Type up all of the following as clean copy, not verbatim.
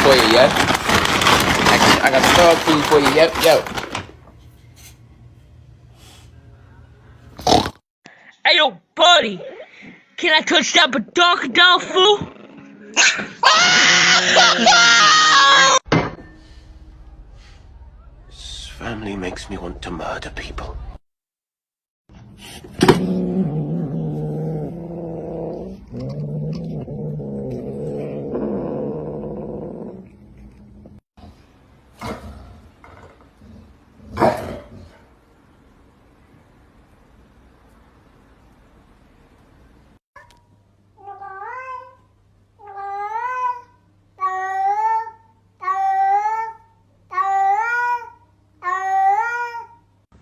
for you, yo. I got Star King for you, yo. Hey, yo, buddy. Can I touch that badonka fool? This family makes me want to murder people.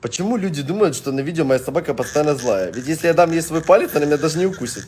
Почему люди думают, что на видео моя собака постоянно злая? Ведь если я дам ей свой палец, она меня даже не укусит.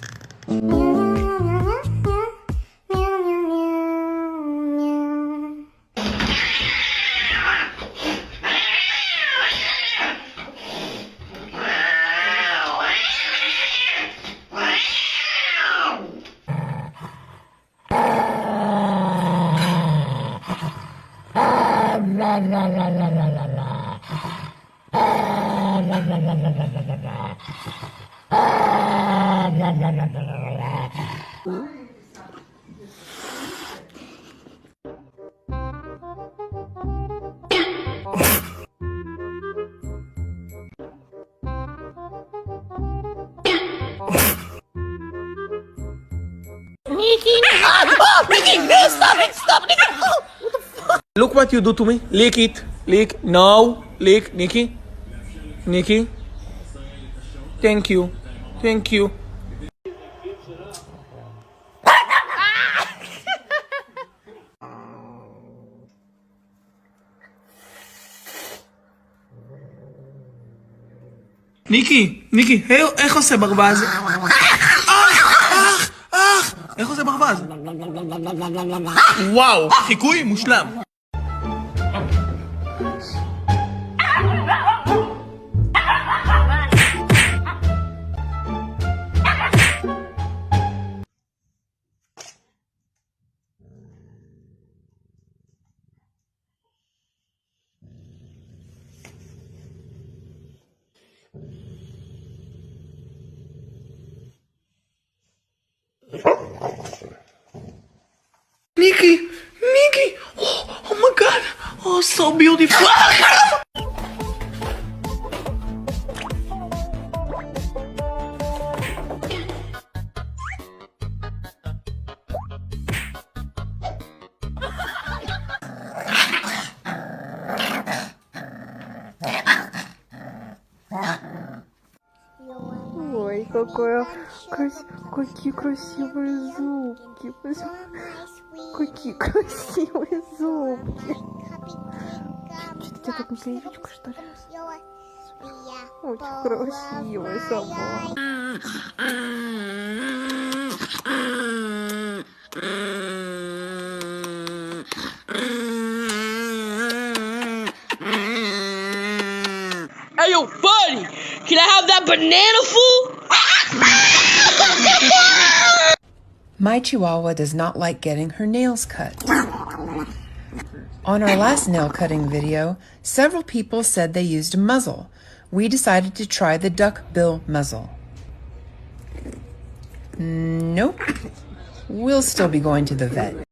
Look what you do to me. Lick it. Lick. No. Lick. Nikki. Nikki. Thank you. Thank you. ניקי, איך עושה ברווז? איך עושה ברווז? וואו, חיקוי מושלם. Nikki, oh my god, oh so beautiful. Ой, какие красивые зубки. Какие красивые зубки. Что-то у тебя тут наклеечка, что ли? Очень красивая собака. Hey, yo, buddy. Can I have that banana fool? My Chihuahua does not like getting her nails cut. On our last nail cutting video, several people said they used a muzzle. We decided to try the duck bill muzzle. Nope. We'll still be going to the vet.